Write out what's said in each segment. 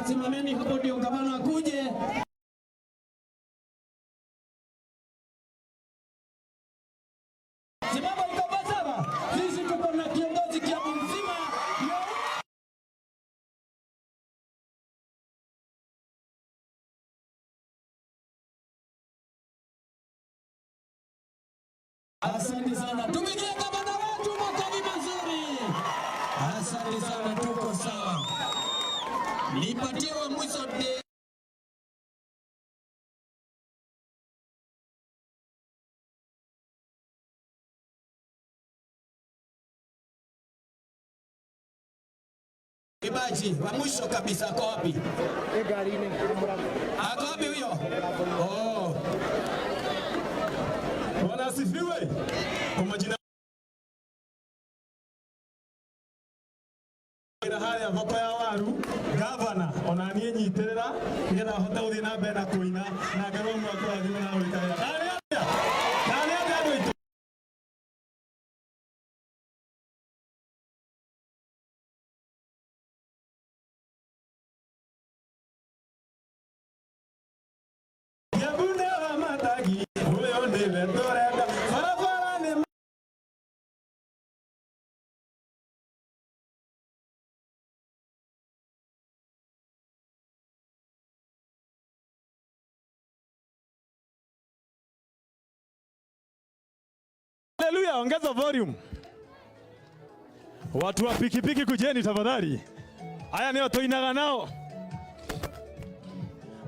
Simameni hapo ndio gavana akuje. Simama iko sawa. Sisi tuko na kiongozi Kiambu mzima. Asante sana. Tumikie gavana wetu makofi mazuri. Asante sana, tuko sawa. Nipatie wa mwisho de Kibaji wa mwisho kabisa kwa wapi? Gari ni ako wapi huyo? Oh. Bwana asifiwe. Kwa majina hali ya voko ya waru gavana onanie nyiterera ngetha hote guthii na mbere na kuina na ngarwo mwako wa thima na gwikarira kale andu itu Kiambu wa matagi uyo ndiwe turenda barabara ni Haleluya, ongeza volume. Watu wa pikipiki kujeni tafadhali. Haya ndio tuinaga nao.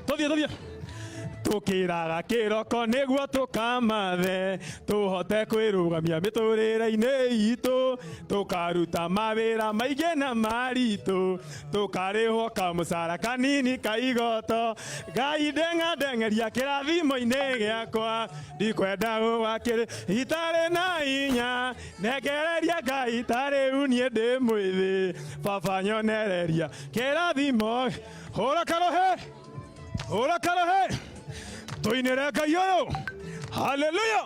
Tovia. Tukiraga kiroko niguo tukamathe tuhote kwirugamia miturire-ini itu tukaruta mawira maige na maritu tukarihwo kamucara kanini kaigoto Ngai ndengeria kirathimo-ini giakwa ndikwenda gugakiri itari na hinya nengereria Ngai tari unie ndi mwithi baba nyonereria kirathimo hura karohe tuinere Ngai uyu. Haleluya.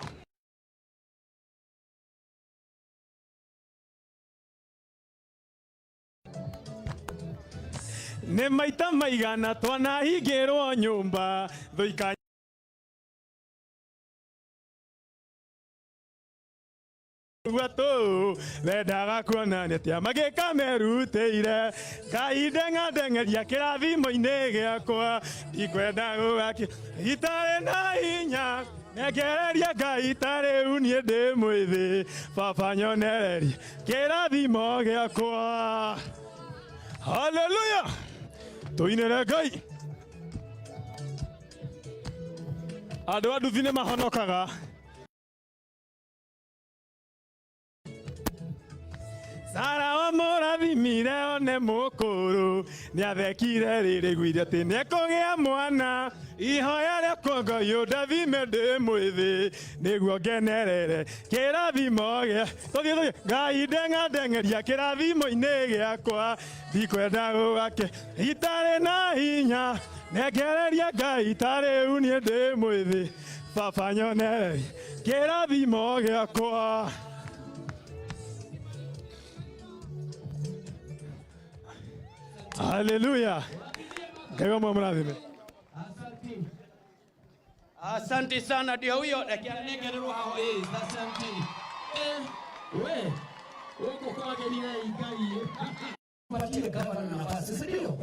Ni maita maigana twanahingirwo nyumba thuika watu lendaga kuonania tia magika merutĩire Ngai ndengeria kĩrathimo-inĩ gĩakwa ndikwenda gũgaki itarĩ na hinya nengereria Ngai tarĩ niĩ ndĩ mwĩthĩ baba nyonereria kĩrathimo gĩakwa. Haleluya, tuinĩre Ngai. Andũ a nduthi nĩ mahonokaga. Sara wa mũrathimire one mũkũrũ nĩathekire rĩrĩ gwire atĩ nĩekũgĩa mwana ihoya rĩakwa Ngai ũndathime ndĩ mwĩthĩ nĩguo ngenerere kĩrathimo gĩa tũthiĩ Ngai ndengeria kĩrathimo-inĩ gĩakwa ndikwenda gũgake itarĩ na hinya nengereria Ngai tarĩ niĩ ndĩ mwĩthĩ baba nyonereria kĩrathimo gĩakwa. Haleluya. Ngai mwathime. Asante sana ndio huyo negererwo haho asante. We uko kwa Ngai. Patie gavana nafasi, si ndio?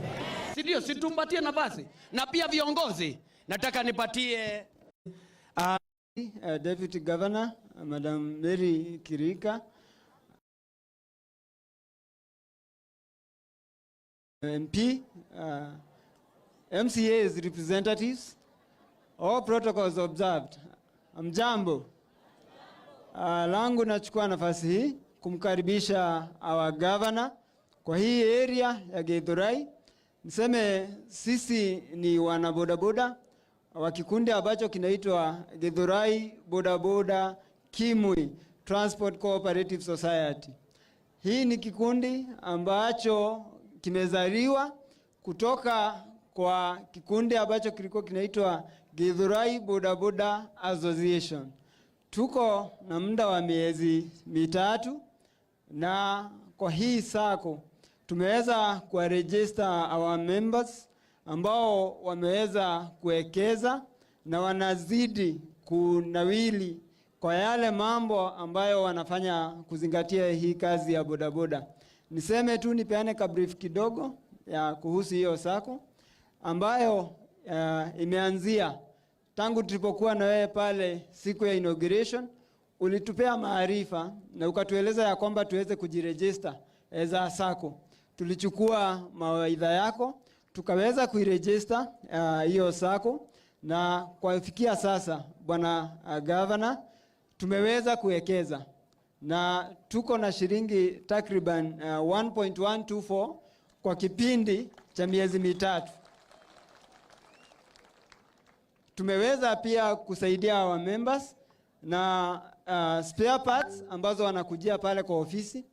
Si ndio, situmbatie nafasi. Na pia viongozi. Nataka nipatie Deputy Governor Madam Mary Kirika. MP, MCA's representatives, all protocols observed. Mjambo. Langu nachukua nafasi hii kumkaribisha our governor kwa hii area ya Githurai. Niseme sisi ni wanabodaboda wa kikundi ambacho kinaitwa Githurai Bodaboda Kimui Transport Cooperative Society. Hii ni kikundi ambacho kimezaliwa kutoka kwa kikundi ambacho kilikuwa kinaitwa Githurai Bodaboda Association. Tuko na muda wa miezi mitatu, na kwa hii sako tumeweza kuwaregister our members ambao wameweza kuwekeza na wanazidi kunawili kwa yale mambo ambayo wanafanya kuzingatia hii kazi ya bodaboda. Niseme tu nipeane kabrief kidogo ya kuhusu hiyo sako ambayo imeanzia tangu tulipokuwa na wewe pale siku ya inauguration. Ulitupea maarifa na ukatueleza ya kwamba tuweze kujiregister as a sako. Tulichukua mawaidha yako, tukaweza kuiregister hiyo sako, na kwa kufikia sasa bwana governor tumeweza kuwekeza na tuko na shilingi takriban 1.124 kwa kipindi cha miezi mitatu. Tumeweza pia kusaidia our members na spare parts ambazo wanakujia pale kwa ofisi,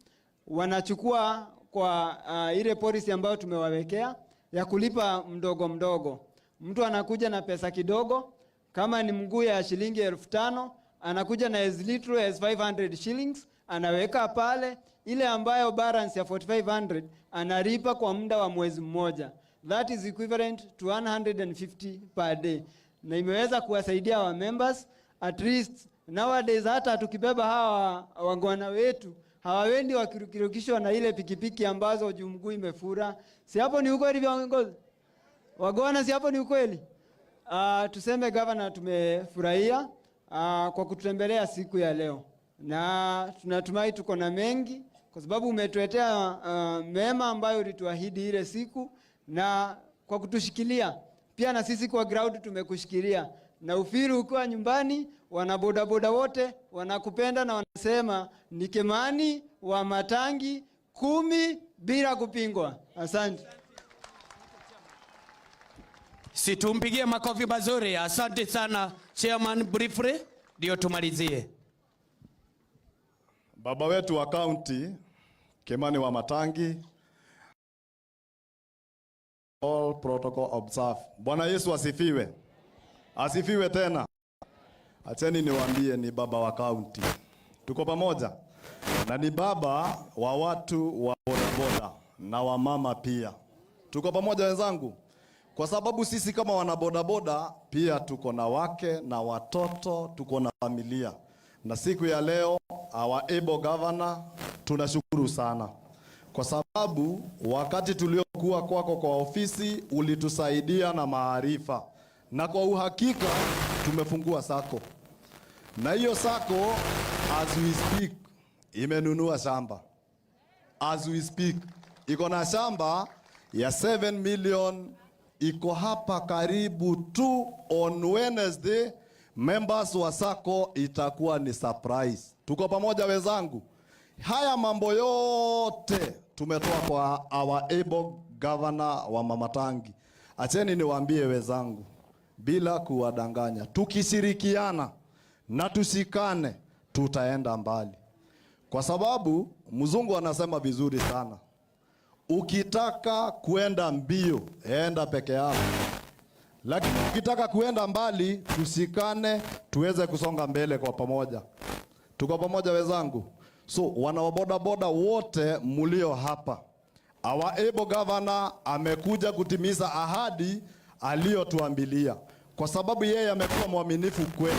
wanachukua kwa ile policy ambayo tumewawekea ya kulipa mdogo mdogo. Mtu anakuja na pesa kidogo, kama ni mguu ya shilingi 5,000, anakuja na as little as 500 shillings, anaweka pale. Ile ambayo balance ya 4,500 analipa kwa muda wa mwezi mmoja. That is equivalent to 150 per day. Na imeweza kuwasaidia wa members at least nowadays. Hata tukibeba hawa wagwana wetu hawawendi wakirukishwa na ile pikipiki ambazo mguu imefura. Si hapo ni ukweli viongozi? Wagwana, si hapo ni ukweli? Tuseme governor, tumefurahia kwa kututembelea siku ya leo, na tunatumai tuko na mengi kwa sababu umetuletea mema ambayo ulituahidi ile siku, na kwa kutushikilia pia na sisi kwa ground tumekushikilia. Na ufiri ukiwa nyumbani, wanabodaboda wote wanakupenda na wanasema ni Kimani wa Matangi 10 bila kupingwa. Asante. Situmpigie makofi mazuri. Asante sana Chairman, briefly ndio tumalizie. Baba wetu wa county Kimani wa Matangi, all protocol observe. Bwana Yesu asifiwe. Asifiwe tena. Acheni niwaambie, ni baba wa county. Tuko pamoja. Na ni baba wa watu wa bodaboda na wa mama pia. Tuko pamoja wenzangu. Kwa sababu sisi kama wanabodaboda pia tuko na wake na watoto, tuko na familia. Na siku ya leo our able governor tunashukuru sana. Kwa sababu wakati tuliokuwa kwako kwa ofisi ulitusaidia na maarifa. Na kwa uhakika tumefungua sako. Na hiyo sako as we speak imenunua shamba. As we speak iko na shamba ya 7 million, iko hapa karibu tu. On Wednesday members wa sako itakuwa ni surprise. Tuko pamoja wenzangu. Haya mambo yote tumetoa kwa our able governor wa Mama Tangi. Acheni niwaambie wenzangu, bila kuwadanganya, tukishirikiana na tushikane tutaenda mbali. Kwa sababu mzungu anasema vizuri sana, ukitaka kuenda mbio enda peke yako, lakini ukitaka kuenda mbali tushikane tuweze kusonga mbele kwa pamoja. Tuko pamoja wenzangu. So wanabodaboda wote mulio hapa, our able governor amekuja kutimiza ahadi aliyotuambilia, kwa sababu yeye amekuwa mwaminifu kwetu.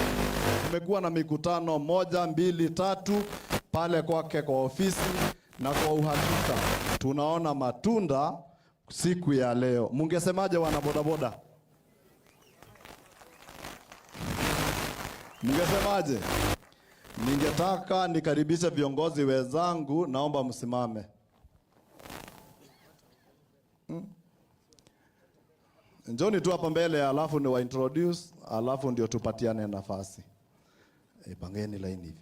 Tumekuwa na mikutano 1, 2, 3 pale kwake kwa ofisi, na kwa uhakika tunaona matunda siku ya leo. Mungesemaje wanabodaboda? Mungesemaje? Ningetaka nikaribishe viongozi wenzangu, naomba msimame. Njoni tu hapa mbele, alafu ni wa introduce, alafu ndio tupatiane nafasi. Pangeni line hivi.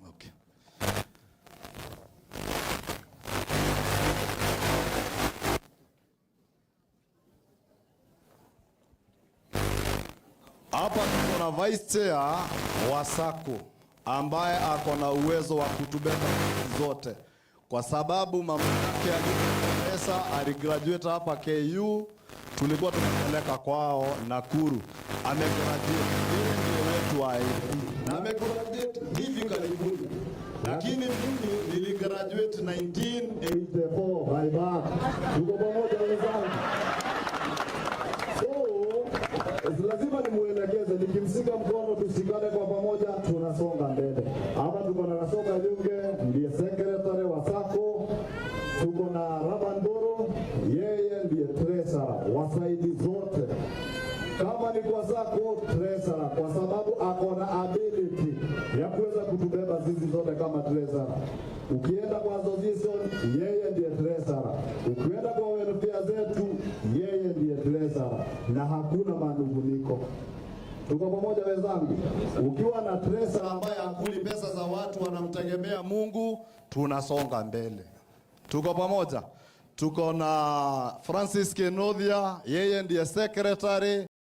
Okay. Hapa tuko na vice chair wa SACCO ambaye ako na uwezo wa kutubeba zote, kwa sababu mama yake alipesa aligraduate hapa KU, tulikuwa tumepeleka kwao Nakuru, amegraduate. Yeye ndio wetu wa na amegraduate hivi karibuni, lakini mimi niligraduate 1984 by back. Tuko pamoja wenzangu. Lazima nimuelekeze, nikimsika mkono tusikane kwa pamoja, tunasonga mbele. Hapa tuko na Nasoka Junge, ndiye secretary wa SACCO. Tuko na Rabandoro, yeye ndiye treasurer wa saidi zote. Kama ni kwa SACCO, treasurer, kwa sababu ako na ability ya kuweza kutubeba sisi zote kama treasurer. Ukienda kwa association, yeye ndiye treasurer. Ukienda kwa welfare zetu, yeye ndiye treasurer, na hakuna manunguniko. Tuko pamoja wenzangu? Ukiwa na treasurer ambaye hakuli pesa za watu, wanamtegemea Mungu, tunasonga mbele. Tuko pamoja? Tuko na Francis Kenodia, yeye ndiye secretary.